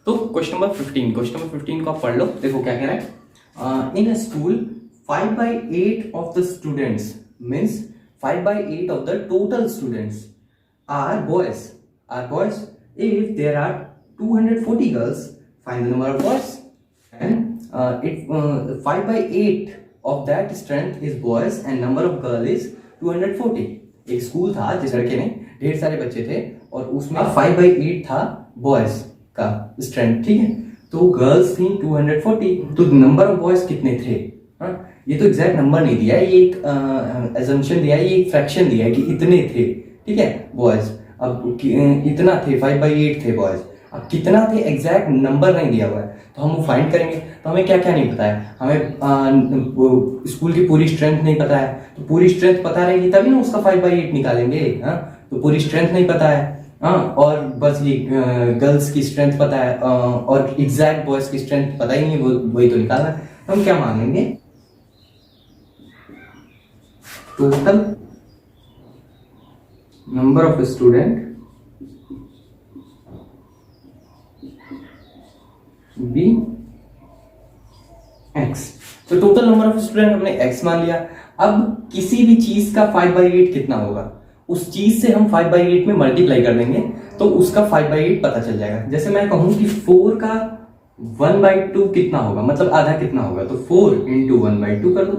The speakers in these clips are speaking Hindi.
तो क्वेश्चन नंबर 15 को आप पढ़ लो। देखो क्या कह रहा है, in a school 5/8 of the students means 5/8 of the total students are boys if there are 240 girls find the number of boys and it 5/8 of that strength is boys and number of girl is 240। एक स्कूल था जिस लड़के में ढेर सारे बच्चे थे और उसमें 5/8 था बॉयज का स्ट्रेंथ, ठीक है। तो गर्ल्स थी 240, तो नंबर ऑफ बॉयज कितने थे? ये तो एग्जैक्ट नंबर नहीं दिया है, ये एक एजम्पशन दिया है, ये एक फ्रैक्शन दिया है कि इतने थे, ठीक है, बॉयज। अब इतना थे, 5/8 थे बॉयज। अब कितना थे एग्जैक्ट नंबर नहीं दिया हुआ है, तो हम वो फाइंड करेंगे। तो हमें क्या क्या नहीं पता है, हमें स्कूल की पूरी स्ट्रेंथ नहीं पता है, तो पूरी स्ट्रेंथ पता रहेगी तभी ना उसका 5/8 निकालेंगे। तो पूरी स्ट्रेंथ नहीं पता है, और बस ये गर्ल्स की स्ट्रेंथ पता है, और एग्जैक्ट बॉयज की स्ट्रेंथ पता ही नहीं है, वही तो निकालना है। तो हम क्या मांगेंगे, total number of student be X. तो टोटल नंबर ऑफ स्टूडेंट हमने एक्स मान लिया। अब किसी भी चीज का 5/8 कितना होगा, उस चीज से हम 5/8 में मल्टीप्लाई कर देंगे तो उसका 5/8 पता चल जाएगा। जैसे मैं कहूं कि 4 का 1/2 कितना होगा, मतलब आधा कितना होगा, तो 4 × 1/2 कर दो।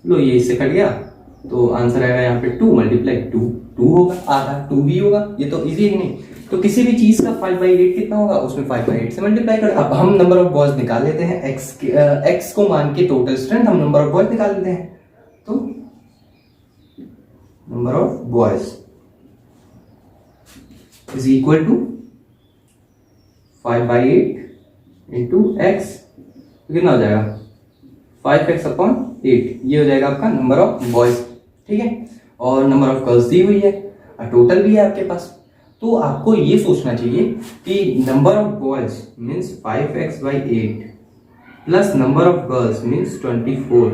लो ये इससे कट गया, तो आंसर आएगा यहाँ पे 2 × 2 होगा, आधा 2 भी होगा। ये तो इजी है नहीं। तो किसी भी चीज का 5/8 कितना होगा, उसमें 5/8 से मल्टीप्लाई कर। अब हम नंबर ऑफ बॉयज निकाल लेते हैं, एक्स को मान के टोटल स्ट्रेंथ हम नंबर ऑफ बॉयज निकाल लेते हैं। तो number of boys is equal to 5/8 into X, कितना हो जाएगा 5x/8। ये हो जाएगा आपका नंबर ऑफ बॉयज, ठीक है। और नंबर ऑफ गर्ल्स दी हुई है और टोटल भी है आपके पास। तो आपको ये सोचना चाहिए कि number of boys means 5x/8 plus number of girls means 24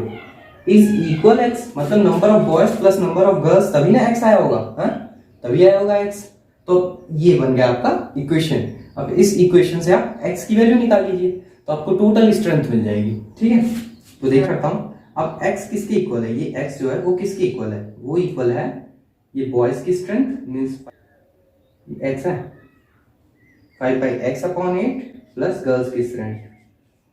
is equal x। मतलब number of boys plus number of girls तभी ना x आया होगा, तभी आया होगा x। तो ये बन गया आपका इक्वेशन। अब इस इक्वेशन से आप x की वैल्यू निकाल लीजिए तो आपको टोटल स्ट्रेंथ मिल जाएगी, ठीक है। तो देख सकता हूं अब x किसके इक्वल है, ये x जो है वो किसके इक्वल है, वो इक्वल है ये बॉयज की स्ट्रेंथ मीन्स x है 5/x/8 प्लस गर्ल्स की स्ट्रेंथ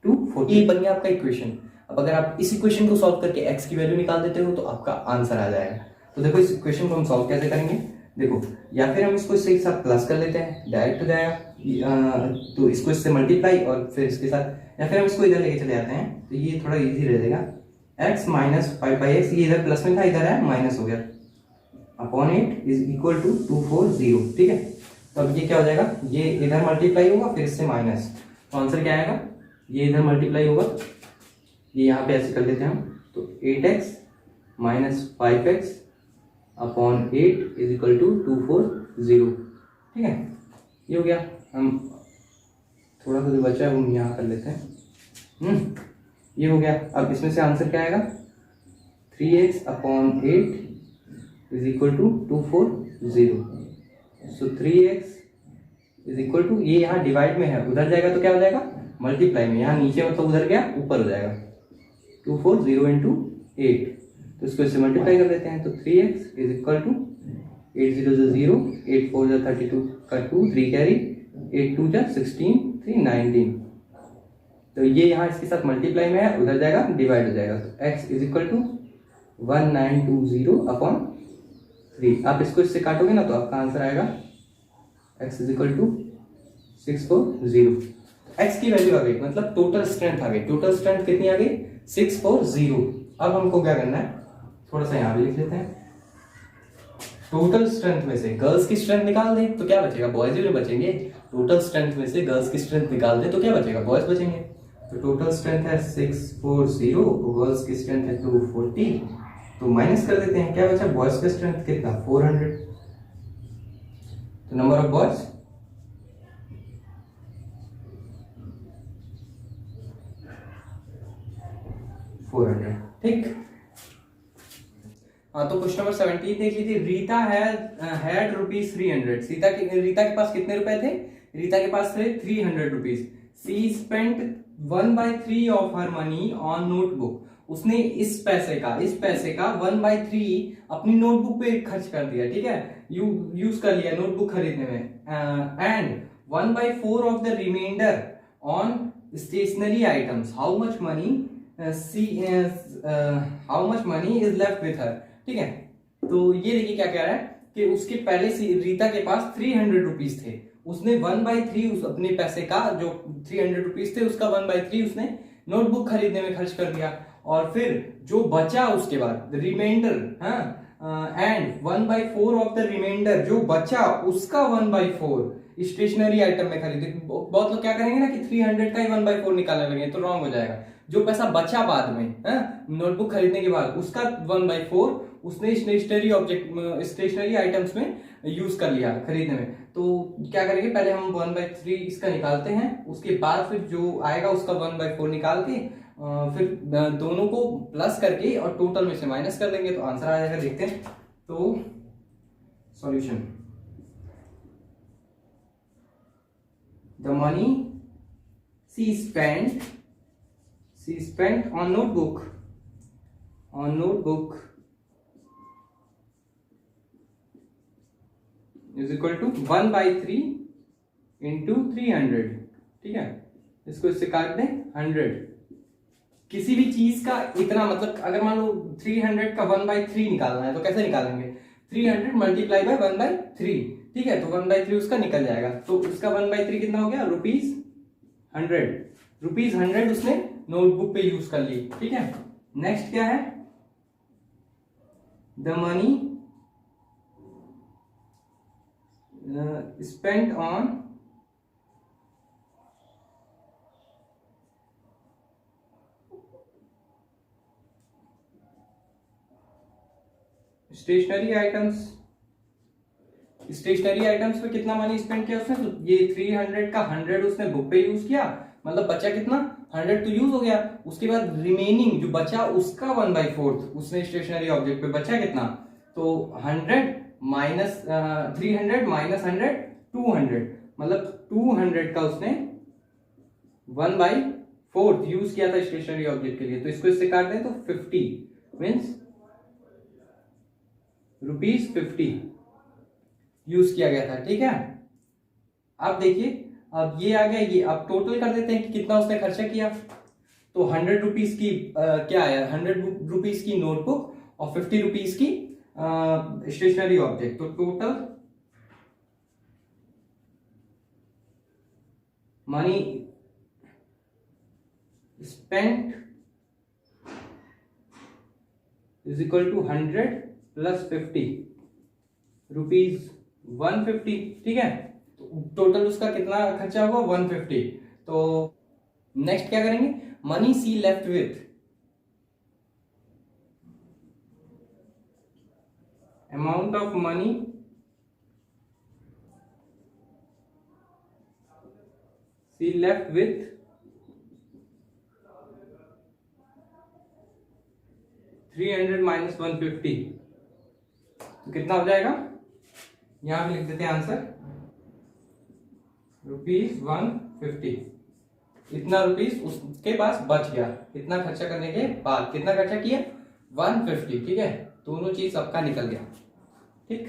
240। ये बन गया आपका इक्वेशन। अब अगर आप इस इक्वेशन को सॉल्व करके x की वैल्यू निकाल देते हो तो आपका आंसर आ जाएगा। तो देखो इस इक्वेशन को हम सॉल्व कैसे करेंगे, देखो या फिर हम इसको इसके साथ प्लस कर लेते हैं, डायरेक्ट हो जाएगा। तो इसको इससे मल्टीप्लाई और फिर इसके साथ, या फिर हम इसको इधर लेके चले जाते हैं तो ये थोड़ा इजी रहेगा। x माइनस 5/x, ये इधर प्लस में था, इधर है माइनस हो गया, अपॉन 8 इज इक्वल टू 240, ठीक है। तो अब ये क्या हो जाएगा, ये इधर मल्टीप्लाई होगा फिर इससे माइनस, तो आंसर क्या आएगा, ये इधर मल्टीप्लाई होगा, ये यहाँ पे ऐसे कर लेते हैं हम, तो 8x minus 5x upon 8 is equal to 240, ठीक है। ये हो गया। हम थोड़ा सा जो बचा है हम यहाँ कर लेते हैं, ये हो गया। अब इसमें से आंसर क्या आएगा, 3x upon 8 is equal to 240। So 3x is equal to, ये यहाँ डिवाइड में है, उधर जाएगा तो क्या हो जाएगा मल्टीप्लाई में, यहाँ नीचे मतलब उधर गया ऊपर हो जाएगा 240 इंटू 8। तो इसको इससे मल्टीप्लाई कर देते हैं, तो 3x इज इक्वल टू 8 0 0, 8 4 32 का 2, 3 कैरी, 8 2 16, 3 19। तो ये यहाँ इसके साथ मल्टीप्लाई में है, उधर जाएगा डिवाइड हो जाएगा। तो x is equal to 1920 upon 3। आप इसको इससे काटोगे ना तो आपका आंसर आएगा x is equal to 640। x की वैल्यू आ गई, मतलब टोटल स्ट्रेंथ आ गई। टोटल स्ट्रेंथ कितनी आ गई 640। अब हमको क्या करना है, थोड़ा सा यहाँ पे लिख लेते हैं, टोटल स्ट्रेंथ में से गर्ल्स की स्ट्रेंथ निकाल दें तो क्या बचेगा, बॉयज ही बचेंगे। टोटल स्ट्रेंथ में से गर्ल्स की स्ट्रेंथ निकाल दें तो क्या बचेगा, बॉयज बचेंगे। तो टोटल स्ट्रेंथ है 640, गर्ल्स की स्ट्रेंथ है 240, तो माइनस कर देते हैं, क्या बचा, बॉयज का स्ट्रेंथ कितना 400। तो नंबर ऑफ बॉयज 400, ठीक। हाँ, तो क्वेश्चन नंबर 17 देख लीजिए। रीता हैड ₹300। रीता के पास कितने रुपए थे, रीता के पास थे 300 rupees. She spent 1/3 of her money on notebook. उसने इस पैसे का 1/3 अपनी नोटबुक पे खर्च कर दिया, ठीक है, यूज कर लिया नोटबुक खरीदने में। And 1/4 of the remainder on stationery items. How much money is left with her, ठीक है। तो ये देखिए क्या कह रहा है कि उसके पहले से रीता के पास 300 रुपीज थे, उसने 1/3 उस अपने पैसे का जो 300 रुपीज थे उसका 1/3 उसने नोटबुक खरीदने में खर्च कर दिया। और फिर जो बचा उसके बाद remainder, and 1/4 of the remainder, जो बचा उसका 1/4 स्टेशनरी आइटम में खरीदे। बहुत लोग क्या करेंगे ना कि 300 का ही 1/4 निकालने लगे, तो रॉन्ग हो जाएगा। जो पैसा बचा बाद में नोटबुक खरीदने के बाद उसका 1/4 उसने स्टेशनरी आइटम्स में यूज कर लिया खरीदने में। तो क्या करेंगे, पहले हम 1/3 इसका निकालते हैं, उसके बाद फिर जो आएगा उसका 1/4 निकाल के फिर दोनों को प्लस करके और टोटल में से माइनस कर देंगे तो आंसर आ जाएगा। देखते हैं तो solution. The money she spent on notebook is equal to 1/3 into 300, ठीक है। इसको इससे काट दें 100। किसी भी चीज का इतना, मतलब अगर मान लो 300 का 1/3 निकालना है तो कैसे निकालेंगे, 300 मल्टीप्लाई बाय 1/3, ठीक है। तो 1/3 उसका निकल जाएगा। तो उसका 1/3 कितना हो गया, ₹100 उसने नोटबुक पे यूज कर ली, ठीक है। नेक्स्ट क्या है, the money spent on stationery items पे कितना मनी स्पेंड किया उसने, तो ये 300 का 100 उसने बुक पे यूज किया, मतलब बचा कितना, 100 तो यूज हो गया। उसके बाद रिमेनिंग जो बचा उसका 1/4 उसने स्टेशनरी ऑब्जेक्ट पे बचा कितना, तो 100 माइनस 300 माइनस 100 200, मतलब 200 का उसने 1/4 यूज किया था स्टेशनरी ऑब्जेक्ट के लिए। तो इसको इससे काट दें तो 50 मीन्स ₹50 यूज किया गया था, ठीक है। अब देखिए, अब ये आ गया, ये अब टोटल कर देते हैं कि कितना उसने खर्चा किया। तो 100 रुपीज की क्या आया, 100 रुपीज की नोटबुक और 50 रुपीज की स्टेशनरी ऑब्जेक्ट। तो total money spent is equal to 100 plus 50 ₹150, ठीक है। तो टोटल उसका कितना खर्चा हुआ, 150। तो नेक्स्ट क्या करेंगे, money she left with amount of money she left with 300 minus 150, तो कितना हो जाएगा, यहां पे लिख देते हैं आंसर ₹150। इतना रुपीस उसके पास बच गया, इतना खर्चा करने के बाद कितना खर्चा किया, 150, ठीक है। दोनों चीज सबका निकल गया, ठीक।